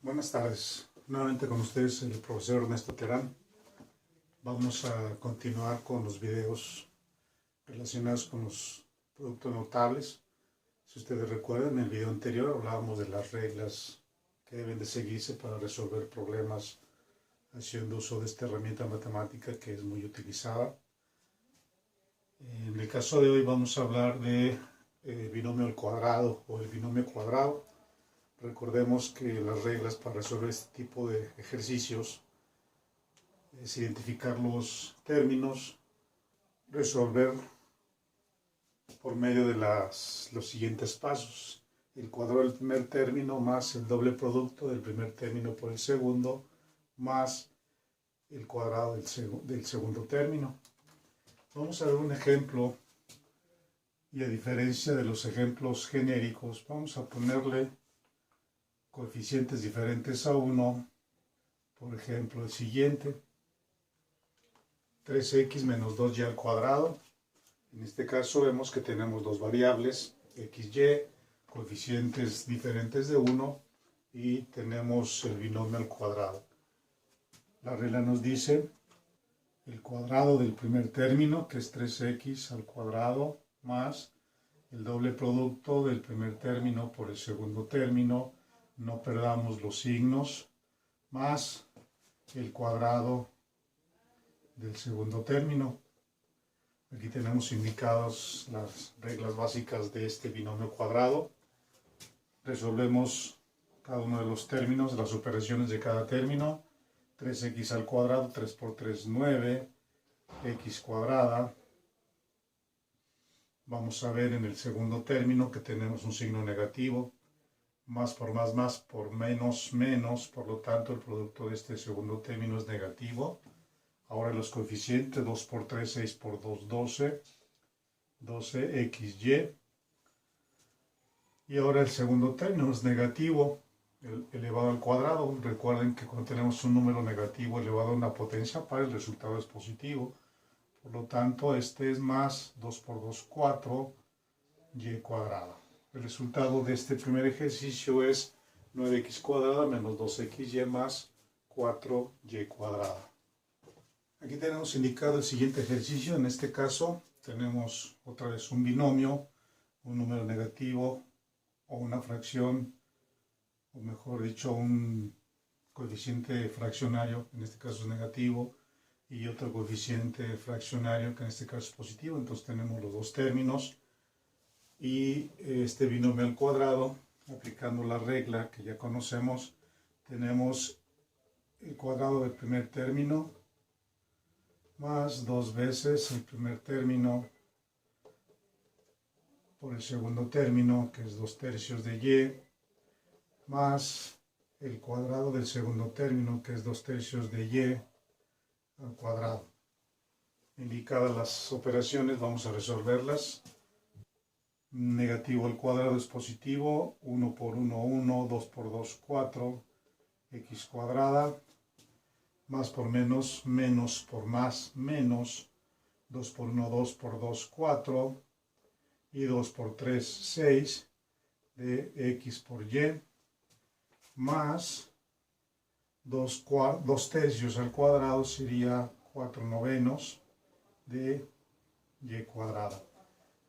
Buenas tardes, nuevamente con ustedes el profesor Ernesto Terán. Vamos a continuar con los videos relacionados con los productos notables. Si ustedes recuerdan, en el video anterior hablábamos de las reglas que deben de seguirse para resolver problemas haciendo uso de esta herramienta matemática que es muy utilizada. En el caso de hoy vamos a hablar de binomio al cuadrado o el binomio cuadrado. Recordemos que las reglas para resolver este tipo de ejercicios es identificar los términos, resolver por medio de los siguientes pasos. El cuadrado del primer término más el doble producto del primer término por el segundo más el cuadrado del segundo término. Vamos a ver un ejemplo y a diferencia de los ejemplos genéricos vamos a ponerle coeficientes diferentes a 1, por ejemplo el siguiente, 3x menos 2y al cuadrado. En este caso vemos que tenemos dos variables, xy, coeficientes diferentes de 1 y tenemos el binomio al cuadrado. La regla nos dice el cuadrado del primer término, que es 3x al cuadrado, más el doble producto del primer término por el segundo término, no perdamos los signos, más el cuadrado del segundo término. Aquí tenemos indicadas las reglas básicas de este binomio cuadrado. Resolvemos cada uno de los términos, las operaciones de cada término. 3x al cuadrado, 3 por 3, 9, x cuadrada. Vamos a ver en el segundo término que tenemos un signo negativo. Más por menos, menos. Por lo tanto, el producto de este segundo término es negativo. Ahora los coeficientes, 2 por 3, 6 por 2, 12. 12xy. Y ahora el segundo término es negativo, elevado al cuadrado. Recuerden que cuando tenemos un número negativo elevado a una potencia par, el resultado es positivo. Por lo tanto, este es más 2 por 2, 4, y cuadrada. El resultado de este primer ejercicio es 9x cuadrada menos 2xy más 4y cuadrada. Aquí tenemos indicado el siguiente ejercicio. En este caso tenemos otra vez un binomio, un número negativo o una fracción, o mejor dicho, un coeficiente fraccionario, en este caso es negativo, y otro coeficiente fraccionario, que en este caso es positivo. Entonces tenemos los dos términos y este binomio al cuadrado, aplicando la regla que ya conocemos, tenemos el cuadrado del primer término más dos veces el primer término por el segundo término, que es 2 tercios de y, más el cuadrado del segundo término, que es 2 tercios de y al cuadrado. Indicadas las operaciones, vamos a resolverlas. Negativo al cuadrado es positivo, 1 por 1, 1, 2 por 2, 4, x cuadrada, más por menos, menos por más, menos, 2 por 1, 2 por 2, 4, y 2 por 3, 6, de x por y, más 2 tercios al cuadrado sería 4 novenos de y cuadrada.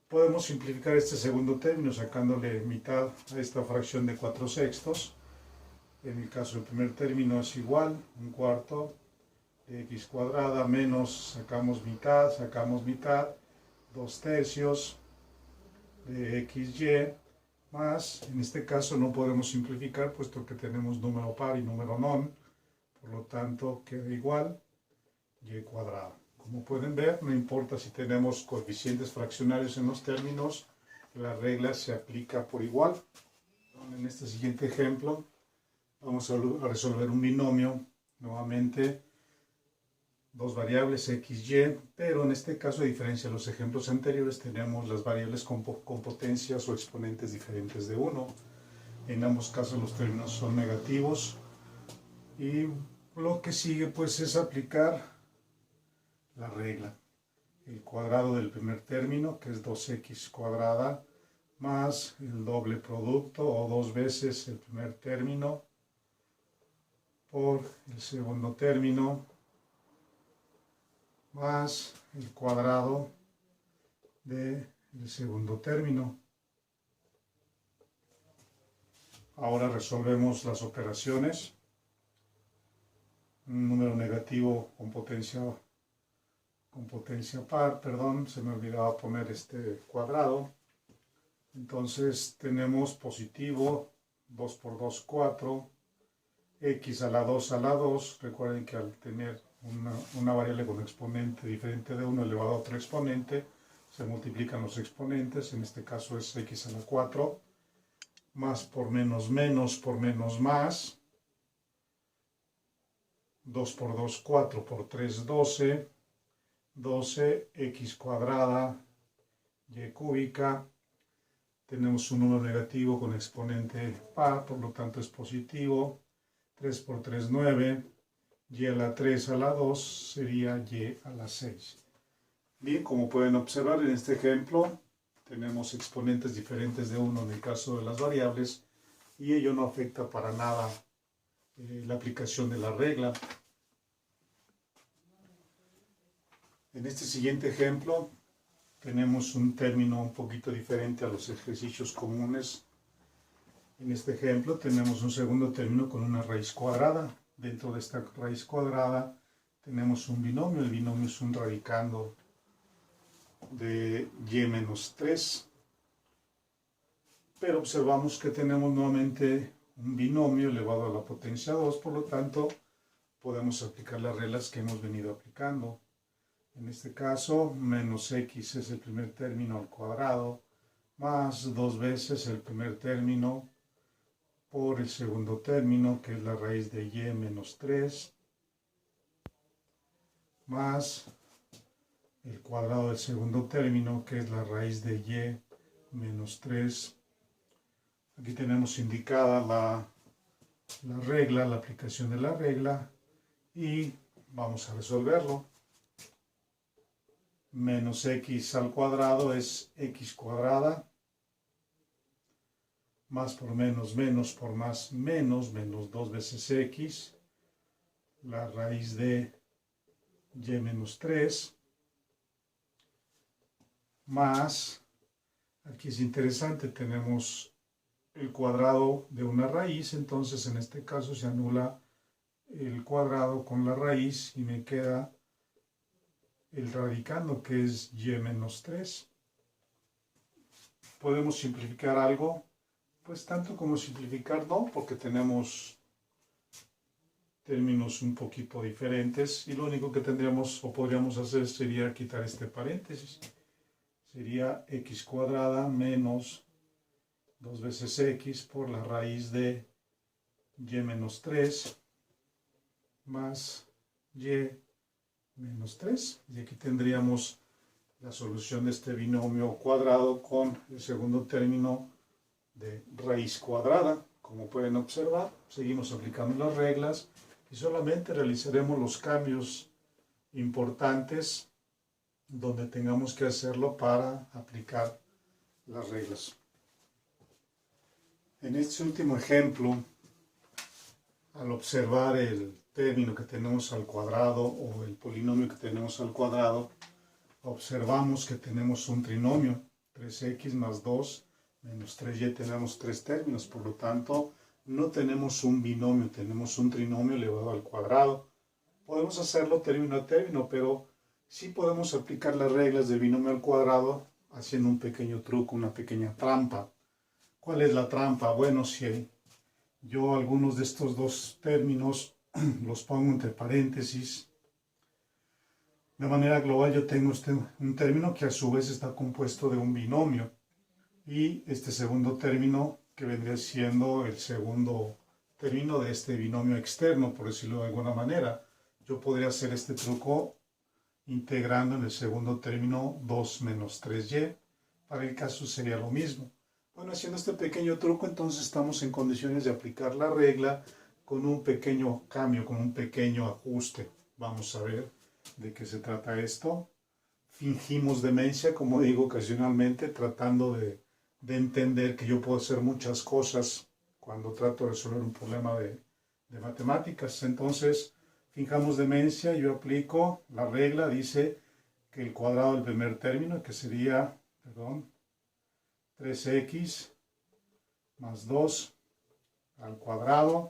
Podemos simplificar este segundo término sacándole mitad a esta fracción de 4 sextos. En el caso del primer término es igual, un cuarto de x cuadrada menos, sacamos mitad, 2 tercios de xy, más, en este caso no podemos simplificar puesto que tenemos número par y número non, por lo tanto queda igual y cuadrada. Como pueden ver, no importa si tenemos coeficientes fraccionarios en los términos, la regla se aplica por igual. En este siguiente ejemplo vamos a resolver un binomio, nuevamente dos variables x, y, pero en este caso, a diferencia de los ejemplos anteriores, tenemos las variables con potencias o exponentes diferentes de 1. En ambos casos los términos son negativos y lo que sigue pues es aplicar la regla. El cuadrado del primer término, que es 2x cuadrada, más el doble producto o dos veces el primer término por el segundo término más el cuadrado del segundo término. Ahora resolvemos las operaciones. Un número negativo con potencia par, perdón, se me olvidaba poner este cuadrado. Entonces tenemos positivo 2 por 2, 4, x a la 2 a la 2. Recuerden que al tener una variable con exponente diferente de 1 elevado a otro exponente, se multiplican los exponentes. En este caso es x a la 4, más por menos por menos más. 2 por 2, 4 por 3, 12. 12, x cuadrada, y cúbica. Tenemos un número negativo con exponente par, por lo tanto es positivo. 3 por 3, 9. Y a la 3 a la 2 sería y a la 6. Bien, como pueden observar en este ejemplo, tenemos exponentes diferentes de 1 en el caso de las variables, y ello no afecta para nada la aplicación de la regla. En este siguiente ejemplo tenemos un término un poquito diferente a los ejercicios comunes. En este ejemplo tenemos un segundo término con una raíz cuadrada. Dentro de esta raíz cuadrada tenemos un binomio. El binomio es un radicando de y menos 3. Pero observamos que tenemos nuevamente un binomio elevado a la potencia 2. Por lo tanto, podemos aplicar las reglas que hemos venido aplicando. En este caso, menos x es el primer término al cuadrado, más 2 veces el primer término por el segundo término, que es la raíz de y menos 3, más el cuadrado del segundo término, que es la raíz de y menos 3. Aquí tenemos indicada la regla, la aplicación de la regla, y vamos a resolverlo. Menos x al cuadrado es x cuadrada, más por menos por más menos 2 veces x, la raíz de y menos 3, más, aquí es interesante, tenemos el cuadrado de una raíz, entonces en este caso se anula el cuadrado con la raíz y me queda el radicando, que es y menos 3. ¿Podemos simplificar algo? Pues tanto como simplificar no, porque tenemos términos un poquito diferentes, y lo único que tendríamos o podríamos hacer sería quitar este paréntesis. Sería x cuadrada menos 2 veces x por la raíz de y menos 3 más y menos 3. Y aquí tendríamos la solución de este binomio cuadrado con el segundo término de raíz cuadrada. Como pueden observar, seguimos aplicando las reglas y solamente realizaremos los cambios importantes donde tengamos que hacerlo para aplicar las reglas. En este último ejemplo, al observar el término que tenemos al cuadrado o el polinomio que tenemos al cuadrado, observamos que tenemos un trinomio, 3x más 2 menos 3y, tenemos 3 términos, por lo tanto no tenemos un binomio, tenemos un trinomio elevado al cuadrado. Podemos hacerlo término a término, pero sí podemos aplicar las reglas del binomio al cuadrado haciendo un pequeño truco, una pequeña trampa. ¿Cuál es la trampa? Bueno, si yo algunos de estos dos términos los pongo entre paréntesis, de manera global yo tengo un término que a su vez está compuesto de un binomio, y este segundo término que vendría siendo el segundo término de este binomio externo, por decirlo de alguna manera. Yo podría hacer este truco integrando en el segundo término 2 menos 3y. Para el caso sería lo mismo. Bueno, haciendo este pequeño truco, entonces estamos en condiciones de aplicar la regla con un pequeño cambio, con un pequeño ajuste. Vamos a ver de qué se trata esto. Fingimos demencia, como digo ocasionalmente, tratando de entender que yo puedo hacer muchas cosas cuando trato de resolver un problema de de matemáticas. Entonces, fijamos demencia, yo aplico la regla, dice que el cuadrado del primer término, que sería, 3x más 2 al cuadrado,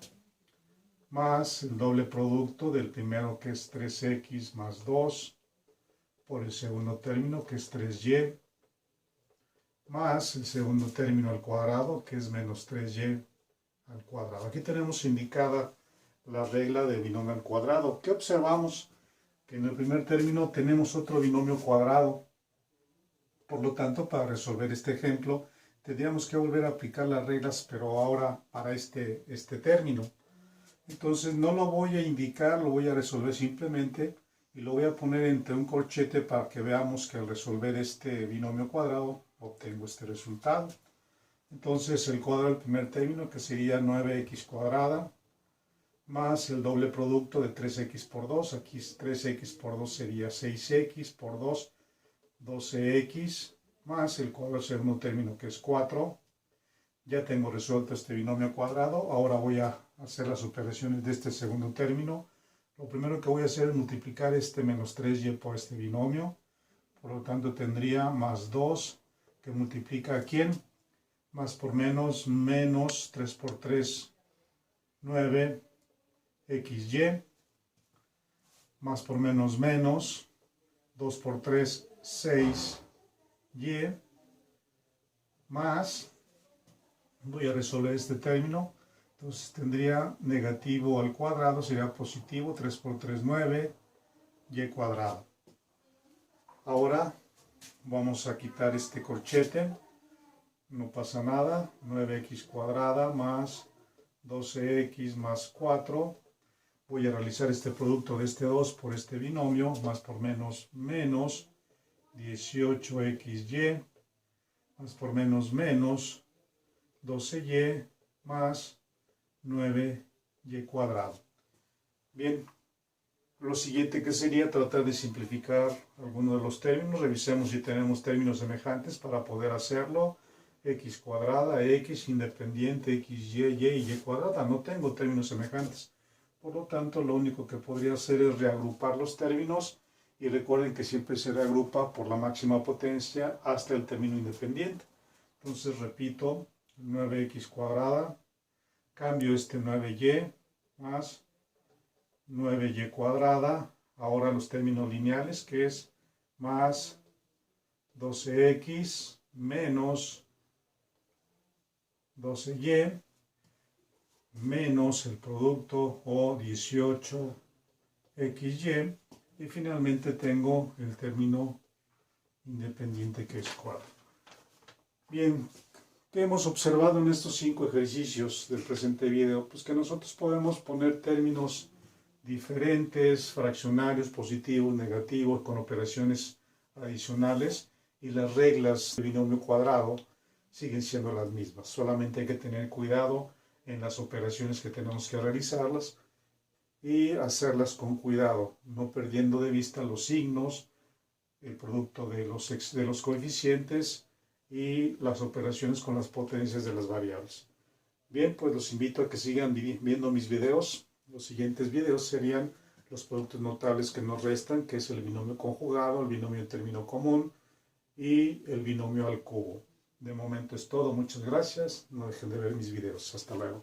más el doble producto del primero, que es 3x más 2, por el segundo término, que es 3y, más el segundo término al cuadrado, que es menos 3y al cuadrado. Aquí tenemos indicada la regla de binomio al cuadrado. ¿Qué observamos? Que en el primer término tenemos otro binomio cuadrado. Por lo tanto, para resolver este ejemplo, tendríamos que volver a aplicar las reglas, pero ahora para este término. Entonces no lo voy a indicar, lo voy a resolver simplemente y lo voy a poner entre un corchete para que veamos que al resolver este binomio cuadrado obtengo este resultado. Entonces el cuadrado del primer término, que sería 9x cuadrada, más el doble producto de 3x por 2, aquí 3x por 2 sería 6x por 2, 12x, más el cuadrado del segundo término, que es 4. Ya tengo resuelto este binomio cuadrado. Ahora voy a hacer las operaciones de este segundo término. Lo primero que voy a hacer es multiplicar este menos 3y por este binomio. Por lo tanto tendría más 2, que multiplica ¿a quién? Más por menos, menos 3 por 3, 9, xy, más por menos, menos, 2 por 3, 6y, más, voy a resolver este término, entonces tendría negativo al cuadrado, sería positivo, 3 por 3, 9, y cuadrado. Ahora vamos a quitar este corchete, no pasa nada, 9x cuadrada más 12x más 4, voy a realizar este producto de este 2 por este binomio, más por menos, menos 18xy, más por menos, menos 12y, más 9y cuadrado. Bien, lo siguiente que sería tratar de simplificar algunos de los términos. Revisemos si tenemos términos semejantes para poder hacerlo. X cuadrada, X independiente, XY, Y cuadrada. No tengo términos semejantes. Por lo tanto, lo único que podría hacer es reagrupar los términos. Y recuerden que siempre se reagrupa por la máxima potencia hasta el término independiente. Entonces, repito, 9x cuadrada. Cambio este 9y más 9y cuadrada, ahora los términos lineales, que es más 12x menos 12y menos el producto o 18xy, y finalmente tengo el término independiente, que es 4. Bien, ¿qué hemos observado en estos 5 ejercicios del presente video? Pues que nosotros podemos poner términos diferentes, fraccionarios, positivos, negativos, con operaciones adicionales, y las reglas de binomio cuadrado siguen siendo las mismas. Solamente hay que tener cuidado en las operaciones que tenemos que realizarlas y hacerlas con cuidado, no perdiendo de vista los signos, el producto de los coeficientes y las operaciones con las potencias de las variables. Bien, pues los invito a que sigan viendo mis videos. Los siguientes videos serían los productos notables que nos restan, que es el binomio conjugado, el binomio en término común y el binomio al cubo. De momento es todo. Muchas gracias. No dejen de ver mis videos. Hasta luego.